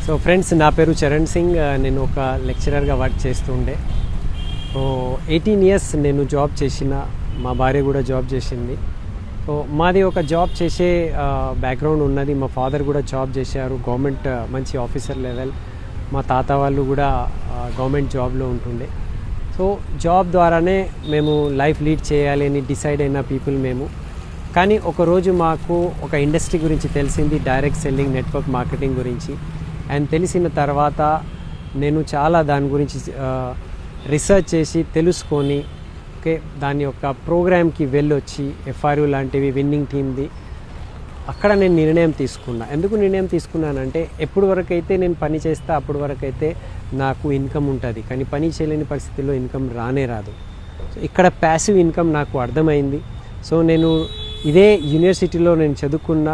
So friends, నా పేరు చరణ్ సింగ్. నేను ఒక లెక్చరర్గా వర్క్ చేస్తుండే. సో 18 ఇయర్స్ నేను జాబ్ చేసిన, మా భార్య కూడా జాబ్ చేసింది. సో మాది ఒక జాబ్ చేసే బ్యాక్గ్రౌండ్ ఉన్నది. మా ఫాదర్ కూడా జాబ్ చేశారు, గవర్నమెంట్ మంచి ఆఫీసర్ లెవెల్. మా తాత వాళ్ళు కూడా గవర్నమెంట్ జాబ్లో ఉంటుండే. సో జాబ్ ద్వారానే మేము లైఫ్ లీడ్ చేయాలి అని డిసైడ్ అయిన పీపుల్ మేము. కానీ ఒకరోజు మాకు ఒక ఇండస్ట్రీ గురించి తెలిసింది, డైరెక్ట్ సెల్లింగ్, నెట్వర్క్ మార్కెటింగ్ గురించి. అండ్ తెలిసిన తర్వాత నేను చాలా దాని గురించి రీసెర్చ్ చేసి తెలుసుకొని దాని యొక్క ప్రోగ్రామ్కి వెళ్ళొచ్చి FRU లాంటివి విన్నింగ్ టీమ్ది అక్కడ నేను నిర్ణయం తీసుకున్నా. ఎందుకు నిర్ణయం తీసుకున్నానంటే, ఎప్పుడు వరకు అయితే నేను పని చేస్తా అప్పటి వరకు అయితే నాకు ఇన్కమ్ ఉంటుంది, కానీ పని చేయలేని పరిస్థితుల్లో ఇన్కమ్ రానే రాదు. సో ఇక్కడ ప్యాసివ్ ఇన్కమ్ నాకు అర్థమైంది. సో నేను ఇదే యూనివర్సిటీలో నేను చదువుకున్న,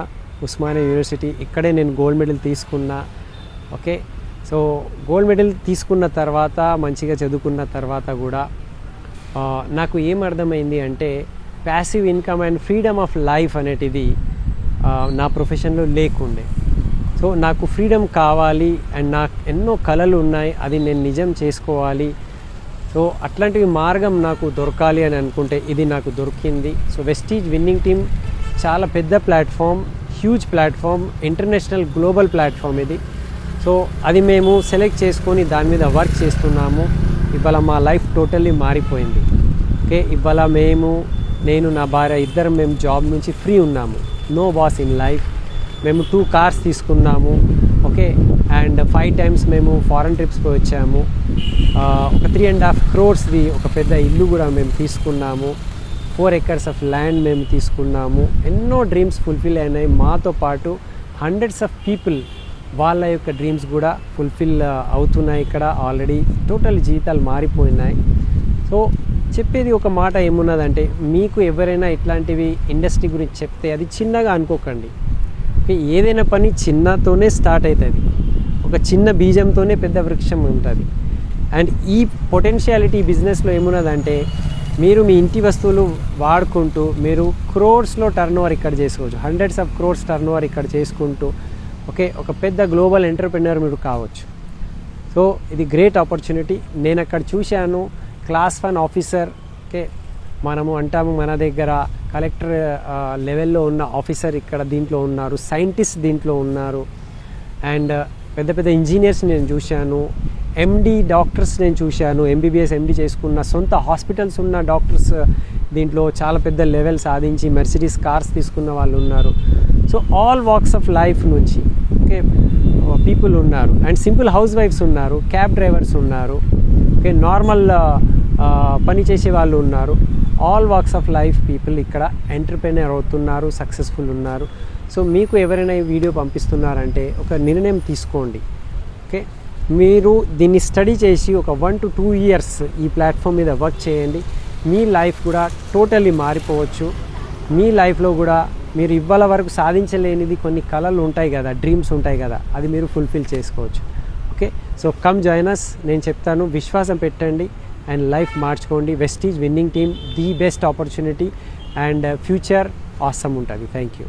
ఉస్మానియా యూనివర్సిటీ, ఇక్కడే నేను గోల్డ్ మెడల్ తీసుకున్నా. ఓకే, సో గోల్డ్ మెడల్ తీసుకున్న తర్వాత, మంచిగా చదువుకున్న తర్వాత కూడా నాకు ఏం అర్థమైంది అంటే, passive income and freedom of life అనేటిది నా ప్రొఫెషన్లో లేకుండే. సో నాకు ఫ్రీడమ్ కావాలి అండ్ నాకు ఎన్నో కళలు ఉన్నాయి, అది నేను నిజం చేసుకోవాలి. సో అట్లాంటివి మార్గం నాకు దొరకాలి అని అనుకుంటే ఇది నాకు దొరికింది. సో వెస్టీజ్ విన్నింగ్ టీమ్ చాలా పెద్ద platform, huge platform, international global platform ఇది. సో అది మేము సెలెక్ట్ చేసుకొని దాని మీద వర్క్ చేస్తున్నాము. ఇవాళ మా లైఫ్ టోటల్లీ మారిపోయింది. ఓకే, ఇవాళ నేను నా భార్య ఇద్దరం మేము జాబ్ నుంచి ఫ్రీ ఉన్నాము. No boss in life. మేము 2 కార్స్ తీసుకున్నాము. ఓకే, అండ్ 5 టైమ్స్ మేము ఫారెన్ ట్రిప్స్కి వచ్చాము. ఒక 3.5 crores ఒక పెద్ద ఇల్లు కూడా మేము తీసుకున్నాము. 4 acres ఆఫ్ ల్యాండ్ మేము తీసుకున్నాము. ఎన్నో డ్రీమ్స్ ఫుల్ఫిల్ అయినాయి. మాతో పాటు హండ్రెడ్స్ ఆఫ్ పీపుల్ వాళ్ళ యొక్క డ్రీమ్స్ కూడా ఫుల్ఫిల్ అవుతున్నాయి. ఇక్కడ ఆల్రెడీ టోటల్ జీవితాలు మారిపోయినాయి. సో చెప్పేది ఒక మాట ఏమున్నదంటే, మీకు ఎవరైనా ఇట్లాంటివి ఇండస్ట్రీ గురించి చెప్తే అది చిన్నగా అనుకోకండి. ఓకే, ఏదైనా పని చిన్నతోనే స్టార్ట్ అవుతుంది. ఒక చిన్న బీజంతోనే పెద్ద వృక్షం ఉంటుంది. అండ్ ఈ పొటెన్షియాలిటీ బిజినెస్లో ఏమున్నదంటే, మీరు మీ ఇంటి వస్తువులు వాడుకుంటూ మీరు క్రోర్స్లో టర్నోవర్ ఇక్కడ చేసుకోవచ్చు, హండ్రెడ్స్ ఆఫ్ క్రోర్స్ టర్నోవర్ ఇక్కడ చేసుకుంటూ ఓకే, ఒక పెద్ద గ్లోబల్ ఎంటర్‌ప్రెన్యూర్ మీరు కావచ్చు. సో ఇది గ్రేట్ ఆపర్చునిటీ. నేను అక్కడ చూశాను, క్లాస్ 1 ఆఫీసర్. ఓకే, మనము అంటాము మన దగ్గర కలెక్టర్ లెవెల్లో ఉన్న ఆఫీసర్ ఇక్కడ దీంట్లో ఉన్నారు, సైంటిస్ట్ దీంట్లో ఉన్నారు, అండ్ పెద్ద పెద్ద ఇంజనీర్స్ నేను చూశాను, MD డాక్టర్స్ నేను చూశాను, MBBS MD చేసుకున్న సొంత హాస్పిటల్స్ ఉన్న డాక్టర్స్ దీంట్లో చాలా పెద్ద లెవెల్ సాధించి మెర్సిడీస్ కార్స్ తీసుకున్న వాళ్ళు ఉన్నారు. So all walks of life నుంచి ఓకే పీపుల్ ఉన్నారు. అండ్ సింపుల్ హౌస్ వైఫ్స్ ఉన్నారు, క్యాబ్ డ్రైవర్స్ ఉన్నారు, ఓకే నార్మల్ పని చేసే వాళ్ళు ఉన్నారు. All walks of life people ఇక్కడ ఎంటర్‌ప్రెన్యూర్ అవుతున్నారు, సక్సెస్ఫుల్ ఉన్నారు. సో మీకు ఎవరైనా ఈ వీడియో పంపిస్తున్నారంటే ఒక నిర్ణయం తీసుకోండి. ఓకే, మీరు దీన్ని స్టడీ చేసి ఒక 1 to 2 years ఈ ప్లాట్ఫామ్ మీద వర్క్ చేయండి. మీ లైఫ్ కూడా టోటల్లీ మారిపోవచ్చు. మీ లైఫ్లో కూడా మీరు ఇవాళ వరకు సాధించలేనిది కొన్ని కళలు ఉంటాయి కదా, డ్రీమ్స్ ఉంటాయి కదా, అది మీరు ఫుల్ఫిల్ చేసుకోవచ్చు. Okay, so come join us. నేను చెప్తాను, విశ్వాసం పెట్టండి అండ్ లైఫ్ మార్చుకోండి. Vestige winning team the best opportunity and future awesome ఉంటుంది. Thank you.